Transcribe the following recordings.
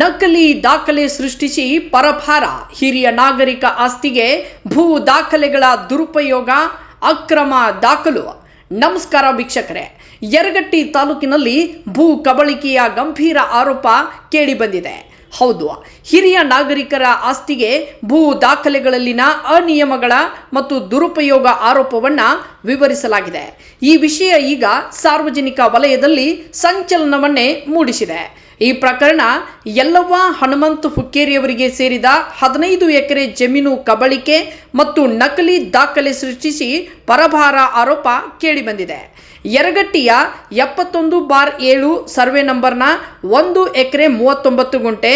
ನಕಲಿ ದಾಖಲೆ ಸೃಷ್ಟಿಸಿ ಪರಭಾರ, ಹಿರಿಯ ನಾಗರಿಕ ಆಸ್ತಿಗೆ ಭೂ ದಾಖಲೆಗಳ ದುರುಪಯೋಗ, ಅಕ್ರಮ ದಾಖಲು. ನಮಸ್ಕಾರ ವೀಕ್ಷಕರೇ, ಯರಗಟ್ಟಿ ತಾಲೂಕಿನಲ್ಲಿ ಭೂ ಕಬಳಿಕೆಯ ಗಂಭೀರ ಆರೋಪ ಕೇಳಿಬಂದಿದೆ. ಹೌದು, ಹಿರಿಯ ನಾಗರಿಕರ ಆಸ್ತಿಗೆ ಭೂ ದಾಖಲೆಗಳಲ್ಲಿನ ಅನಿಯಮಗಳ ಮತ್ತು ದುರುಪಯೋಗ ಆರೋಪವನ್ನು ವಿವರಿಸಲಾಗಿದೆ. ಈ ವಿಷಯ ಈಗ ಸಾರ್ವಜನಿಕ ವಲಯದಲ್ಲಿ ಸಂಚಲನವನ್ನೇ ಮೂಡಿಸಿದೆ. ಈ ಪ್ರಕರಣ ಯಲ್ಲವ್ವ ಹನುಮಂತ ಹುಕ್ಕೇರಿಯವರಿಗೆ ಸೇರಿದ 15 ಎಕರೆ ಜಮೀನು ಕಬಳಿಕೆ ಮತ್ತು ನಕಲಿ ದಾಖಲೆ ಸೃಷ್ಟಿಸಿ ಪರಭಾರ ಆರೋಪ ಕೇಳಿಬಂದಿದೆ. ಯರಗಟ್ಟಿಯ 71/7 ಸರ್ವೆ ನಂಬರ್ನ 1 ಎಕರೆ 39 ಗುಂಟೆ,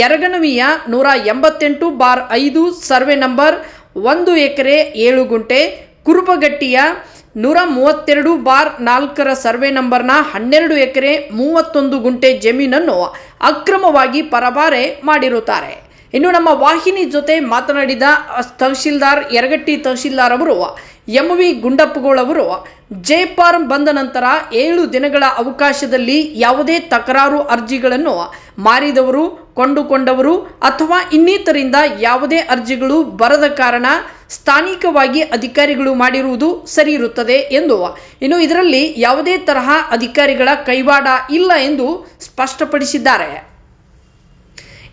ಯರಗನವಿಯ 188/5 ಸರ್ವೆ ನಂಬರ್ 1 ಎಕರೆ 7 ಗುಂಟೆ, ಕುರುಬಗಟ್ಟಿಯ 132/4 ಸರ್ವೆ ನಂಬರ್ನ 12 ಎಕರೆ 31 ಗುಂಟೆ ಜಮೀನನ್ನು ಅಕ್ರಮವಾಗಿ ಪರಭಾರೆ ಮಾಡಿರುತ್ತಾರೆ. ಇನ್ನು ನಮ್ಮ ವಾಹಿನಿ ಜೊತೆ ಮಾತನಾಡಿದ ತಹಶೀಲ್ದಾರ್ ಯರಗಟ್ಟಿ ತಹಶೀಲ್ದಾರ್ ಅವರು MV ಗುಂಡಪ್ಪಗೋಳ್ ಅವರು ಜೆಫಾರ್ಮ್ ಬಂದ ನಂತರ 7 ದಿನಗಳ ಅವಕಾಶದಲ್ಲಿ ಯಾವುದೇ ತಕರಾರು ಅರ್ಜಿಗಳನ್ನು ಮಾರಿದವರು, ಕೊಂಡುಕೊಂಡವರು ಅಥವಾ ಇನ್ನಿತರಿಂದ ಯಾವುದೇ ಅರ್ಜಿಗಳು ಬರದ ಕಾರಣ ಸ್ಥಾನಿಕವಾಗಿ ಅಧಿಕಾರಿಗಳು ಮಾಡಿರುವುದು ಸರಿ ಇರುತ್ತದೆ ಎಂದು, ಇನ್ನು ಇದರಲ್ಲಿ ಯಾವುದೇ ತರಹ ಅಧಿಕಾರಿಗಳ ಕೈವಾಡ ಇಲ್ಲ ಎಂದು ಸ್ಪಷ್ಟಪಡಿಸಿದ್ದಾರೆ.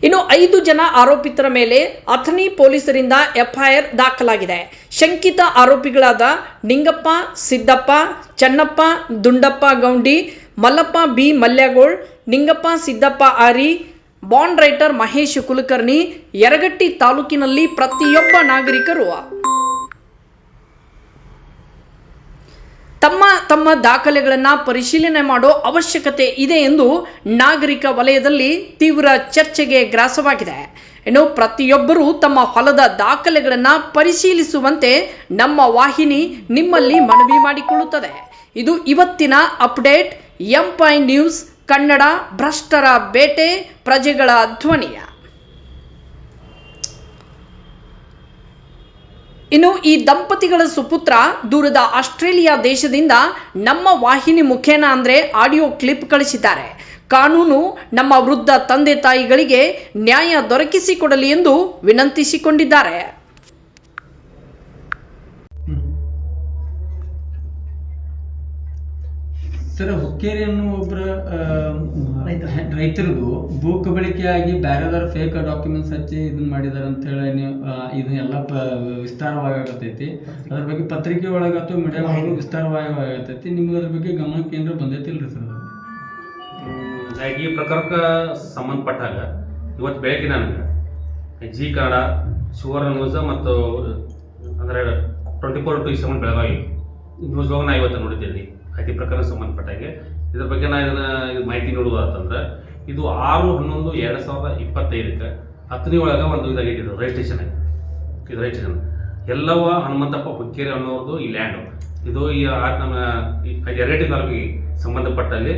ಇನ್ನು 5 ಜನ ಆರೋಪಿತರ ಮೇಲೆ ಅಥಣಿ ಪೊಲೀಸರಿಂದ FIR ದಾಖಲಾಗಿದೆ. ಶಂಕಿತ ಆರೋಪಿಗಳಾದ ನಿಂಗಪ್ಪ, ಸಿದ್ದಪ್ಪ, ಚನ್ನಪ್ಪ, ದುಂಡಪ್ಪ ಗೌಂಡಿ, ಮಲ್ಲಪ್ಪ B ಮಲ್ಯಗೋಳ್, ನಿಂಗಪ್ಪ ಸಿದ್ದಪ್ಪ ಆರಿ, ಬಾಂಡ್ ರೈಟರ್ ಮಹೇಶ್ ಕುಲಕರ್ಣಿ. ಯರಗಟ್ಟಿ ತಾಲೂಕಿನಲ್ಲಿ ಪ್ರತಿಯೊಬ್ಬ ನಾಗರಿಕರು ತಮ್ಮ ದಾಖಲೆಗಳನ್ನು ಪರಿಶೀಲನೆ ಮಾಡೋ ಅವಶ್ಯಕತೆ ಇದೆ ಎಂದು ನಾಗರಿಕ ವಲಯದಲ್ಲಿ ತೀವ್ರ ಚರ್ಚೆಗೆ ಗ್ರಾಸವಾಗಿದೆ. ಇನ್ನು ಪ್ರತಿಯೊಬ್ಬರೂ ತಮ್ಮ ಹೊಲದ ದಾಖಲೆಗಳನ್ನು ಪರಿಶೀಲಿಸುವಂತೆ ನಮ್ಮ ವಾಹಿನಿ ನಿಮ್ಮಲ್ಲಿ ಮನವಿ ಮಾಡಿಕೊಳ್ಳುತ್ತದೆ. ಇದು ಇವತ್ತಿನ ಅಪ್ಡೇಟ್. M5 ನ್ಯೂಸ್ ಕನ್ನಡ, ಭ್ರಷ್ಟರ ಬೇಟೆ, ಪ್ರಜೆಗಳ ಧ್ವನಿಯ. ಇನ್ನು ಈ ದಂಪತಿಗಳ ಸುಪುತ್ರ ದೂರದ ಆಸ್ಟ್ರೇಲಿಯಾ ದೇಶದಿಂದ ನಮ್ಮ ವಾಹಿನಿ ಮುಖೇನ ಅಂದರೆ ಆಡಿಯೋ ಕ್ಲಿಪ್ ಕಳಿಸಿದ್ದಾರೆ. ಕಾನೂನು ನಮ್ಮ ವೃದ್ಧ ತಂದೆ ತಾಯಿಗಳಿಗೆ ನ್ಯಾಯ ದೊರಕಿಸಿಕೊಡಲಿ ಎಂದು ವಿನಂತಿಸಿಕೊಂಡಿದ್ದಾರೆ. ಸರ್, ಹುಕ್ಕೇರಿ ಅನ್ನೋ ಒಬ್ಬರ ರೈತರದು ಭೂ ಕಬಳಿಕೆಯಾಗಿ ಬೇರೆದರ ಫೇಕ್ ಡಾಕ್ಯುಮೆಂಟ್ಸ್ ಹಚ್ಚಿ ಇದನ್ನ ಮಾಡಿದಾರೆ ಅಂತ ಹೇಳಿ ಇದನ್ನೆಲ್ಲ ವಿಸ್ತಾರವಾಗತೈತಿ. ಅದ್ರ ಬಗ್ಗೆ ಪತ್ರಿಕೆ ಒಳಗೆ ಅಥವಾ ಮೀಡಿಯಾ ಒಳಗೆ ವಿಸ್ತಾರವಾಗತೈತಿ. ನಿಮ್ಗೆ ಅದ್ರ ಬಗ್ಗೆ ಗಮನಕ್ಕೆ ಏನಾರ ಬಂದೈತಿಲ್ರಿ ಸರ್? ಈ ಪ್ರಕರಣಕ್ಕೆ ಸಂಬಂಧಪಟ್ಟಾಗ ಇವತ್ತು ಬೆಳಗ್ಗೆ ನನಗೆ ಜಿ ಕನ್ನಡ, ಸುವರ್ಣ ನ್ಯೂಸ್ ಮತ್ತು ಅಂದರೆ 24/7 ಬೆಳಗಾವಿ ನ್ಯೂಸ್ ಒಳಗೆ ನಾ ಇವತ್ತು ನೋಡಿದ್ದೀನಿ. ಈ ಪ್ರಕರಣ ಸಂಬಂಧಪಟ್ಟಾಗೆ ಇದ್ರ ಬಗ್ಗೆ ನಾ ಇದು ಮಾಹಿತಿ ನೋಡುವುದಂತಂದ್ರೆ, ಇದು 6/11/2025 ಅಥಣಿ ಒಳಗೆ ಒಂದು ಇದಾಗೈತಿ. ಇದು ರಿಜಿಸ್ಟ್ರೇಷನ್ ಯಲ್ಲವ್ವ ಹನುಮಂತಪ್ಪ ಹುಕ್ಕೇರಿ ಅನ್ನೋದು ಈ ಲ್ಯಾಂಡು. ಇದು ಈ ನಮ್ಮ ಯರಗಟ್ಟಿ ತಾಲೂಕಿಗೆ ಸಂಬಂಧಪಟ್ಟಲ್ಲಿ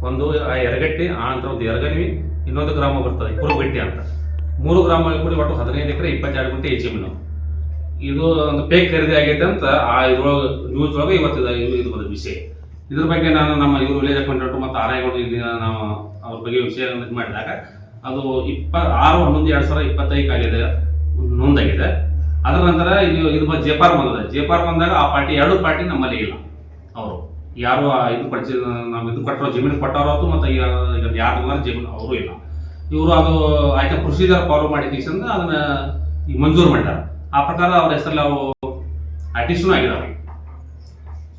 ಒಂದು ಯರಗಟ್ಟಿ, ಆನಂತರ ಒಂದು ಯರಗನವಿ, ಇನ್ನೊಂದು ಗ್ರಾಮ ಬರ್ತದೆ ಕುರುಬಗಟ್ಟಿ ಅಂತ. 3 ಗ್ರಾಮಗಳು ಕೂಡಿ ಒಟ್ಟು 15 ಎಕರೆ 22 ಗುಂಟೆ ಜಮೀನು. ಇದು ಒಂದು ಫೇಕ್ ಖರೀದಿ ಆಗೈತೆ ಅಂತ ಇದ್ರೊಳಗೆ ನ್ಯೂಸ್ ಒಳಗೆ ಇವತ್ತು ಇದು ಬಂದ ವಿಷಯ. ಇದ್ರ ಬಗ್ಗೆ ನಾನು ನಮ್ಮ ವಿಲೇಜ್ ಅಕೌಂಟೆಂಟ್ ಮತ್ತು ಆರಾಯಗೌಡ ನಾವು ಅವ್ರ ಬಗ್ಗೆ ವಿಷಯ ಮಾಡಿದಾಗ ಅದು 6/11/2025 ಆಗಿದೆ, ನೋಂದಾಗಿದೆ. ಅದರ ನಂತರ ಇದು ಜೆಫಾರ್ ಬಂದಿದೆ. ಜೆಫಾರ್ ಬಂದಾಗ ಆ ಪಾರ್ಟಿ 2 ಪಾರ್ಟಿ ನಮ್ಮಲ್ಲಿ ಇಲ್ಲ. ಅವರು ಯಾರು ಇದು ನಾವು ಇದು ಕೊಟ್ಟರೋ ಜಮೀನು ಕೊಟ್ಟವರು ಮತ್ತು ಯಾರು ಜಮೀನು ಅವರು ಇಲ್ಲ. ಇವರು ಅದು ಆಯ್ತಾ ಪ್ರೊಸೀಜರ್ ಫಾಲೋ ಮಾಡಿ ಅದನ್ನ ಈಗ ಮಂಜೂರು ಮಾಡಿದ್ದಾರೆ. ಆ ಪ್ರಕಾರ ಅವ್ರ ಹೆಸರಲ್ಲಿ ಅವು ಆರ್ಟಿಸ್ಟ್ನು ಆಗಿದಾವೆ.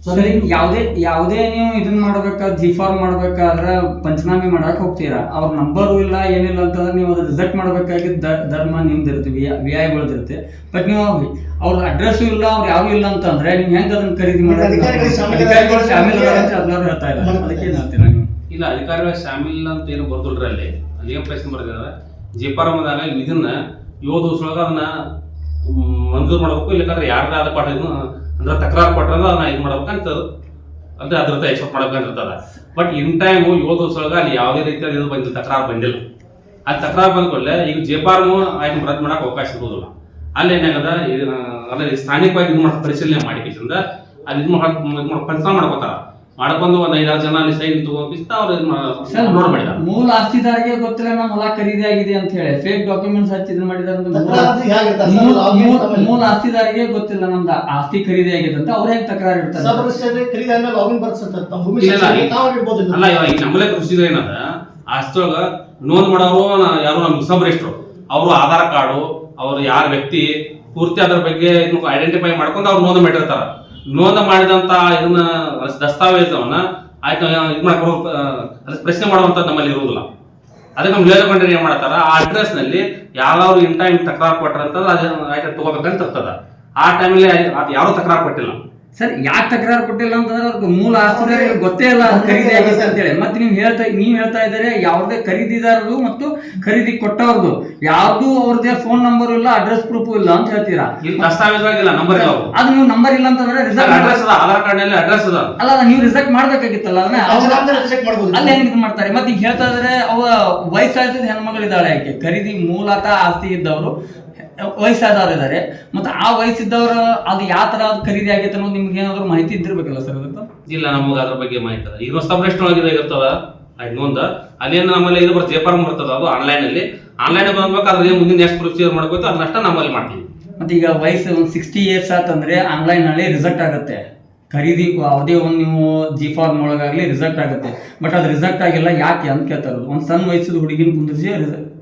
ಸರಿ, ಯಾವುದೇ ನೀವು ಇದನ್ನ ಮಾಡ್ಬೇಕಾದ್ರೆ ಜಿಫಾರ್ಮ್ ಮಾಡ್ಬೇಕಾದ್ರೆ ಪಂಚನಾಮೆ ಮಾಡಕ್ ಹೋಗ್ತೀರಾ, ಅವ್ರ ನಂಬರು ಇಲ್ಲ ಏನಿಲ್ಲ ಅಂತಂದ್ರೆ ನೀವು ಅದು ರಿಜೆಕ್ಟ್ ಮಾಡ್ಬೇಕಾಗಿದ್ದ ಧರ್ಮ ನಿಮ್ದಿರುತ್ತೆ, VIಗಳದಿರುತ್ತೆ. ಬಟ್ ನೀವು ಅವ್ರ ಅಡ್ರೆಸ್ ಇಲ್ಲ, ಅವ್ರು ಯಾರು ಇಲ್ಲ ಅಂತಂದ್ರೆ ನೀವು ಹೆಂಗ್ ಅದನ್ನ ಖರೀದಿ ಮಾಡೋದು? ಅಧಿಕಾರಿಗಳು ಶಾಮಿಲ್ ಅಂತ ಎಲ್ಲರೂ ಹೇಳ್ತಾ ಇಲ್ಲ. ಅದಕ್ಕೆ ಹೇಳ್ತೀರಾ ನೀವು? ಇಲ್ಲ, ಅಧಿಕಾರಿಗಳ ಶಾಮಿಲ್ ಅಂತ ಏನು ಬರ್ದಲ್ರಿ. ಅಲ್ಲಿ ಏನ್ ಪ್ರಶ್ನೆ ಬರ್ದಿದ್ದಾರೆ, ಜಿಫಾರ್ಮ್ ಆದಾಗ ಇದನ್ನ 7 ದಿವಸ ಒಳಗೆ ಅದನ್ನ ಮಂಜೂರು ಮಾಡ್ಬೇಕು. ಇಲ್ಲಕಂದ್ರೆ ಯಾರ್ದಾದ ಕೊಟ್ಟಿದ್ದು ಅಂದ್ರೆ ತಕರಾರು ಕೊಟ್ಟರೆ ಅದನ್ನ ಇದು ಮಾಡ್ಬೇಕಂತ ಅಂದ್ರೆ ಅದ್ರ ಎಕ್ಸ್ಪೆಕ್ಟ್ ಮಾಡ್ಬೇಕಂತಿರ್ತದ. ಬಟ್ ಇನ್ ಟೈಮು 7 ದಿವಸ ಒಳಗೆ ಅಲ್ಲಿ ಯಾವುದೇ ರೀತಿಯಾದ ಇದು ಬಂದಿಲ್ಲ, ತಕರಾರು ಬಂದಿಲ್ಲ. ಅಲ್ಲಿ ತಕರಾರು ಬಂದ್ಕೊಳ್ಳೆ ಈಗ ಜೆಫಾರ್ಮು ಆಯ್ತು ರದ್ದು ಮಾಡಕ್ಕೆ ಅವಕಾಶ ಇರೋದಿಲ್ಲ. ಅಲ್ಲಿ ಏನಾಗದ ಅಲ್ಲಿ ಸ್ಥಾನಿಕವಾಗಿ ಇದು ಮಾಡಿ ಪರಿಶೀಲನೆ ಮಾಡಿ ಅಲ್ಲಿ ಇದು ಪಂಚನಾಮ ಮಾಡ್ಕೋತಾರ. ಮಾಡ್ಕೊಂಡು ಒಂದು 5-6 ಜನ ಅಲ್ಲಿ ಸೈನ್ ತಗೊಂಡಿಸ್ತಾ ಅವ್ರು ಅಪ್ಲೋಡ್ ಮಾಡಿದ್ದಾರೆ. ಮೂಲ ಆಸ್ತಿದಾರಿಗೆ ಗೊತ್ತಿಲ್ಲ ನಮ್ಮ ಹೊಲ ಖರೀದಿ ಆಗಿದೆ ಅಂತ ಹೇಳಿ ಫೇಕ್ ಡಾಕ್ಯುಮೆಂಟ್ಸ್ ಹಚ್ಚಿ ಇದನ್ನ ಮಾಡಿದಾರೆ ಅಂತ ಮೂಲ ಆಸ್ತಿದಾರಿಗೆ ಗೊತ್ತಿಲ್ಲ ನಮ್ದು ಆಸ್ತಿ ಖರೀದಿ ಆಗಿದೆ ಅಂತ ಅವ್ರ ಹೆಂಗ್ ತಕರಾರು ಇರ್ತಾರೆ? ಅಲ್ಲ, ಇವಾಗ ಈ ನಮ್ಮಲ್ಲೇ ಕೃಷಿ ಏನದ ಆಸ್ತಿಯೊಳಗ ನೋಂದ್ ಮಾಡೋರು ಯಾರು ನಮ್ಗೆ ಸಬ್ ರಿಜಿಸ್ಟ್ರು, ಅವರು ಆಧಾರ್ ಕಾರ್ಡು ಅವ್ರು ಯಾರ ವ್ಯಕ್ತಿ ಪೂರ್ತಿ ಅದ್ರ ಬಗ್ಗೆ ಐಡೆಂಟಿಫೈ ಮಾಡ್ಕೊಂಡು ಅವ್ರು ನೋಂದ ಮಾಡಿರ್ತಾರ. ನೋಂದ ಮಾಡಿದಂತ ಇದನ್ನ ದಸ್ತಾವೇಜವನ್ನ ಆಯ್ತು ಇದು ಮಾಡ್ಕೊಂಡು ಪ್ರಶ್ನೆ ಮಾಡುವಂತ ನಮ್ಮಲ್ಲಿ ಇರುವುದಿಲ್ಲ. ಅದಕ್ಕೆ ನಮ್ಮ ವಿಲೇಜ್ ಕಂಡ್ರೆ ಏನ್ ಮಾಡ್ತಾರ, ಆ ಅಡ್ರೆಸ್ ನಲ್ಲಿ ಯಾರು ಇನ್ ಟೈಮ್ ತಕರಾರು ಕೊಟ್ರ ಅಂತ ಆಯ್ತು ತಗೋಬೇಕಂತ ಇರ್ತದ. ಆ ಟೈಮಲ್ಲಿ ಯಾರು ತಕರಾರು ಕೊಟ್ಟಿಲ್ಲ. ಸರ್ ಯಾಕೆ ತಕರಾರು ಕೊಟ್ಟಿಲ್ಲ ಅಂತಂದ್ರೆ ಅವ್ರಿಗೆ ಮೂಲ ಆಸ್ತಿದಾರರಿಗೆ ಗೊತ್ತೇ ಇಲ್ಲ ಖರೀದಿ ಆಗಿದೆ ಅಂತ ಹೇಳಿ. ಮತ್ತೆ ನೀವ್ ಹೇಳ್ತಾ ಇದ್ದಾರೆ ಯಾವುದೇ ಖರೀದಿದಾರರು ಮತ್ತು ಖರೀದಿ ಕೊಟ್ಟವ್ರದ್ದು ಯಾವ್ದು ಅವ್ರದೇ ಫೋನ್ ನಂಬರ್ ಇಲ್ಲ, ಅಡ್ರೆಸ್ ಪ್ರೂಫ್ ಇಲ್ಲ ಅಂತ ಹೇಳ್ತೀರಾ. ಇಲ್ಲಿ ದಸ್ತಾವೇಜಾಗಿಲ್ಲ, ನಂಬರ್ ಇಲ್ಲ. ಅದು ನೀವು ನಂಬರ್ ಇಲ್ಲ ಅಂತಂದ್ರೆ ಅಡ್ರೆಸ್ ಅದ, ಆಧಾರ್ ಕಾರ್ಡ್ ನಲ್ಲಿ ಅಡ್ರೆಸ್ ಅದ. ಅಲ್ಲ ನೀವು ರಿಜೆಕ್ಟ್ ಮಾಡ್ಬೇಕಾಗಿತ್ತಲ್ಲ ಅದನ್ನ, ಅಲ್ಲಿ ಹೆಂಗ್ ಇದು ಮಾಡ್ತಾರೆ? ಮತ್ತೆ ಈಗ ಹೇಳ್ತಾ ಇದಾರೆ ಅವ ವಯಸ್ಸಾದ ಹೆಣ್ಮಗಳಿದ್ದಾಳೆ, ಆಕೆ ಖರೀದಿ ಮೂಲತಃ ಆಸ್ತಿ ಇದ್ದವರು ವಯಸ್ಸಾದವ್ರು ಇದಾರೆ. ಮತ್ತೆ ಆ ವಯಸ್ಸಿದ್ದವ್ರು ಅದು ಯಾವ ತರ ಖರೀದಿ ಆಗೈತೆ ಅನ್ನೋದು ನಿಮ್ಗೆ ಏನಾದ್ರು ಮಾಹಿತಿ ಇದ್ದಿರ್ಬೇಕಲ್ಲ ಸರ್? ಅದಕ್ಕೆ ಇಲ್ಲ, ನಮಗೆ ಅದ್ರ ಬಗ್ಗೆ ಮಾಹಿತಿ ಅದ. ಈಗ ಸಬ್ರೆಸ್ಟ್ ಒಳಗಿದೆ ಇರ್ತದ ಇನ್ನೊಂದ ಅದೇನು ನಮ್ಮಲ್ಲಿ ಇದು ಬರ್ತದೆ, ಜೇಪಾರ್ಮ್ ಬರ್ತದ, ಅದು ಆನ್ಲೈನ್ ಬಂದ್ಬೇಕಾದ್ರೆ ಮುಂದಿನ ಎಷ್ಟು ಪ್ರೊಸೀಜರ್ ಮಾಡ್ಕೋತ ಅದನ್ನಷ್ಟ ನಮ್ಮಲ್ಲಿ ಮಾಡ್ತೀವಿ. ಮತ್ತೆ ಈಗ ವಯಸ್ಸು ಒಂದು 60 ಇಯರ್ಸ್ ಆತಂದ್ರೆ ಆನ್ಲೈನ್ ನಲ್ಲಿ ರಿಸಲ್ಟ್ ಆಗುತ್ತೆ. ಖರೀದಿ ಯಾವುದೇ ಒಂದು ನೀವು G-Farm ಒಳಗಾಗ್ಲಿ ರಿಸಲ್ಟ್ ಆಗುತ್ತೆ. ಬಟ್ ಅದು ರಿಸಲ್ಟ್ ಆಗಿಲ್ಲ, ಯಾಕೆ ಅಂತ ಕೇಳ್ತಾರೆ. ಒಂದು ಸಣ್ಣ ವಯಸ್ಸದ ಹುಡುಗಿನ ಕುಂದಿಸಿ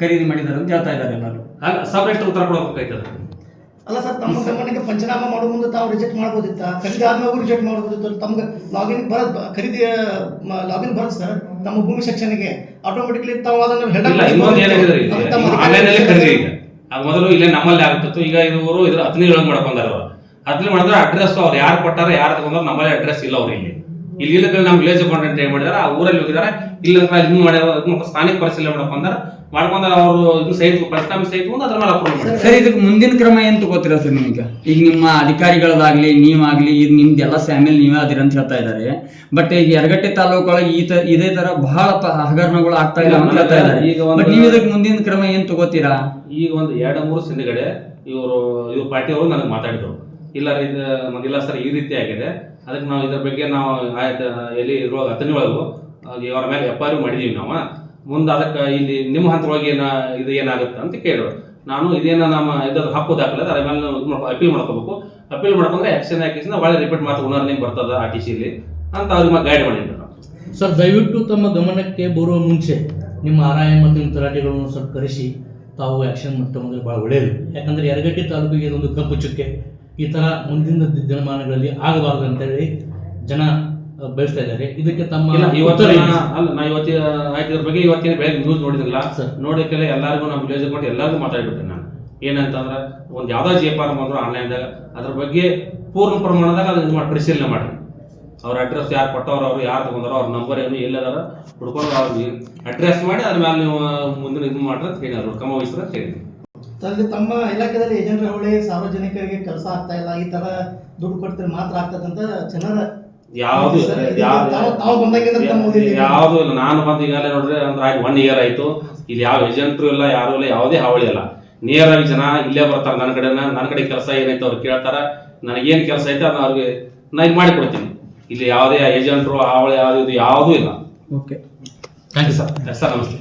ಖರೀದಿ ಮಾಡಿದಾರೆ ಅಂತ ಹೇಳ್ತಾ ಇದ್ದಾರೆ ಎಲ್ಲರೂ. ಸಬ್ರೆಸ್ಟ್ ಉತ್ತರ ಕೊಡಬೇಕಾಯ್ತದ. ಅಲ್ಲ ಸರ್, ತಮ್ಮ ಗಮನಕ್ಕೆ ಪಂಚನಾಮ ಮಾಡೋ ಮುಂದೆ ತಾವು ರಿಜೆಕ್ಟ್ ಮಾಡ್ಬೋದಿತ್ತ, ಖರೀದಿ ಆದ್ಮೇಲೆ ರಿಜೆಕ್ಟ್ ಮಾಡ್ಬೋದಿತ್ತು. ತಮ್ಗೆ ಲಾಗಿನ್ ಬರದ್ ಖರೀದಿ ಲಾಗಿನ್ ಬರದ್ ಸರ್ ತಮ್ಮ ಭೂಮಿ ಸೆಕ್ಷನ್ಗೆ ಆಟೋಮೆಟಿಕ್ಲಿ ತಾವು ಅದನ್ನು ಇನ್ನೊಂದು ಏನಾಗಿದೆ ಆನ್ಲೈನ್ ಅಲ್ಲಿ ಖರೀದಿ. ಈಗ ಅದು ಮೊದಲು ಇಲ್ಲೇ ನಮ್ಮಲ್ಲಿ ಆಗ್ತಿತ್ತು. ಈಗ ಇವರು ಇದ್ರ ಹತ್ತನೇ ಒಳಗೆ ಮಾಡ್ಕೊಂಡಾರ. ಅವರು ಹತ್ತನೇ ಮಾಡಿದ್ರೆ ಅಡ್ರೆಸ್ ಅವ್ರು ಯಾರು ಕೊಟ್ಟಾರ ಯಾರು ತಗೊಂಡ್ರೆ ನಮ್ಮಲ್ಲಿ ಅಡ್ರೆಸ್ ಇಲ್ಲ. ಅವ್ರು ಇಲ್ಲಿ ಇಲ್ಲ ನಮ್ಮ ವಿಲೇಜ್ ಅಕೌಂಟೆಂಟ್ ಏನ್ ಮಾಡಿದಾರೆ, ಆ ಊರಲ್ಲಿ ಹೋಗಿದ್ದಾರೆ. ಇಲ್ಲ ಇದನ್ನ ಮಾಡ್ಯಾರ, ಸ್ಥಾನಿಕ ಪರಿಶೀಲನೆ ಮಾಡ್ಕೊಂಡಾರ ಅವರು ಇದು ಸಹಿತ ಪ್ರಸ್ತಾವ ಸಹಿತ ಅದ್ರ ಮೇಲೆ ಅಪ್ರೂವ್ ಮಾಡಿ. ಸರ್ ಇದಕ್ಕೆ ಮುಂದಿನ ಕ್ರಮ ಏನ್ ತಗೋತೀರಾ ಸರ್? ನಿಮಗೆ ಈಗ ನಿಮ್ಮ ಅಧಿಕಾರಿಗಳದಾಗ್ಲಿ ನೀವಾಗ್ಲಿ ಇದು ನಿಮ್ದು ಎಲ್ಲ ಫ್ಯಾಮಿಲಿ ನೀವೇ ಅದಿರ ಅಂತ ಹೇಳ್ತಾ ಇದ್ದಾರೆ. ಬಟ್ ಈಗ ಯರಗಟ್ಟಿ ತಾಲೂಕೊಳಗೆ ಇದೇ ತರ ಬಹಳ ಹಗರಣಗಳು ಆಗ್ತಾ ಇಲ್ಲ ಅಂತ ಹೇಳ್ತಾ ಇದ್ದಾರೆ. ಬಟ್ ನೀವು ಇದಕ್ಕೆ ಮುಂದಿನ ಕ್ರಮ ಏನ್ ತಗೋತೀರಾ? ಈಗ ಒಂದು 2-3 ಸಿಂಧಗಡೆ ಇವರು ಪಾರ್ಟಿಯವರು ನನಗೆ ಮಾತಾಡಿದ್ರು, ಇಲ್ಲ ಸರ್ ಈ ರೀತಿ ಆಗಿದೆ, ಅದಕ್ಕೆ ನಾವು ಇದ್ರ ಬಗ್ಗೆ ನಾವು ಆಯ್ತು ಎಲ್ಲಿ ಇರುವಾಗ ಹತ್ತನೇ ಒಳಗು ಅವರ ಮೇಲೆ FIR ಮಾಡಿದೀವಿ ನಾವು. ಮುಂದೆ ಅದಕ್ಕೆ ಇಲ್ಲಿ ನಿಮ್ಮ ಹಂತವಾಗಿ ಇದು ಏನಾಗುತ್ತೆ ಅಂತ ಕೇಳಿದ್ರು. ನಾನು ಇದೇನ ನಮ್ಮ ಇದ್ರ ಹಕ್ಕು ದಾಖಲೆ ಅದ್ರ ಮೇಲೆ ಅಪೀಲ್ ಮಾಡ್ಕೋಬೇಕು. ಅಪೀಲ್ ಮಾಡ್ಕೊಂಡ್ರೆ ಆಕ್ಷನ್ ಹಾಕಿಸಿದ ಒಳ್ಳೆ ರಿಪೀಟ್ ಮಾತ್ರ ಓನರ್ ನೇಮ್ ಬರ್ತದ RTC ಅಂತ ಅವ್ರಿಗೆ ಗೈಡ್ ಮಾಡಿದ್ರು. ಸರ್ ದಯವಿಟ್ಟು ತಮ್ಮ ಗಮನಕ್ಕೆ ಬರುವ ಮುಂಚೆ ನಿಮ್ಮ RI ಮತ್ತು ನಿಮ್ಮ ತಲಾಟೆಗಳನ್ನು ಸ್ವಲ್ಪ ಕರೆಸಿ ತಾವು ಆ್ಯಕ್ಷನ್ ತಗೊಂಡ್ರೆ ಭಾಳ ಒಳ್ಳೆಯದು. ಯಾಕಂದರೆ ಯರಗಟ್ಟಿ ತಾಲೂಕಿಗೆ ಇದೊಂದು ಕಪ್ಪು ಚುಕ್ಕೆ. ಈ ಥರ ಮುಂದಿನ ದಿನಮಾನಗಳಲ್ಲಿ ಆಗಬಾರ್ದು ಅಂತೇಳಿ ಜನ ಬೆಳೆಸ್ತಾ ಇದ್ದಾರೆ. ಇದಕ್ಕೆ ತಮ್ಮ ಇವತ್ತಿನ ಬಗ್ಗೆ ಇವತ್ತಿನ ಬೆಳಗ್ಗೆ ನ್ಯೂಸ್ ನೋಡಿದ್ರಲ್ಲ, ನೋಡೋಕ್ಕೆಲ್ಲ ಎಲ್ಲರಿಗೂ ನಮ್ಮ ವಿಲೇಜ್ ಕೊಟ್ಟು ಎಲ್ಲರಿಗೂ ಮಾತಾಡ್ಬಿಟ್ಟೆ ನಾನು. ಏನಂತಂದ್ರೆ ಒಂದು ಯಾವ್ದೋ G-Farm ಬಂದ್ರು ಆನ್ಲೈನ್ದಾಗ ಅದ್ರ ಬಗ್ಗೆ ಪೂರ್ಣ ಪ್ರಮಾಣದಾಗ ಅದನ್ನ ಮಾಡಿ ಪರಿಶೀಲನೆ ಮಾಡ್ರಿ. ಅವ್ರ ಅಡ್ರೆಸ್ ಯಾರು ಕೊಟ್ಟವ್ರು, ಅವ್ರು ಯಾರು ತಗೊಂಡ್ರು, ಅವ್ರ ನಂಬರ್ ಏನು ಎಲ್ಲದಾರ ಹುಡ್ಕೊಂಡು ಅವ್ರಿಗೆ ಅಡ್ರೆಸ್ ಮಾಡಿ ಅದ್ರ ಮೇಲೆ ನೀವು ಮುಂದಿನ ಇದು ಮಾಡ್ರಿ ಅಂತ ಹೇಳಿದ್ರು, ಕ್ರಮ ವಹಿಸ್ರಿ ಅಂತ ಹೇಳಿದ್ವಿ. ಅಲ್ಲಿ ತಮ್ಮ ಇಲಾಖೆಯಲ್ಲಿ ಏಜೆಂಟ್ರ ಹೊಳೆ ಸಾರ್ವಜನಿಕರಿಗೆ ಕೆಲಸ ಆಗ್ತಾ ಇಲ್ಲ, ಈ ತರ ದುಡ್ಡು ಕೊಡ್ತಾರೆ ಮಾತ್ರ ಆಗ್ತದಂತ ಜನರ ಯಾವ್ದು ಇಲ್ಲ. ನಾನು ಬಂದು ಈಗಾಗಲೇ ನೋಡ್ರಿ ಅಂದ್ರೆ 1 ಇಯರ್ ಆಯ್ತು. ಇಲ್ಲಿ ಯಾವ ಏಜೆಂಟ್ರು ಇಲ್ಲ, ಯಾರು ಇಲ್ಲ, ಯಾವುದೇ ಹಾವಳಿ ಇಲ್ಲ. ನೇರವಾಗಿ ಜನ ಇಲ್ಲೇ ಬರ್ತಾರೆ ನನ್ನ ಕಡೆ ಕೆಲಸ ಏನೈತೆ ಅವ್ರು ಕೇಳ್ತಾರ. ನನಗೇನು ಕೆಲಸ ಐತೆ ಅದನ್ನ ಅವ್ರಿಗೆ ನಾನು ಇದು ಮಾಡಿ ಕೊಡ್ತೀನಿ. ಇಲ್ಲಿ ಯಾವುದೇ ಏಜೆಂಟ್ರು ಹಾವಳಿ ಯಾವುದೂ ಇಲ್ಲ. Okay, thank you sir. ನಮಸ್ತೆ.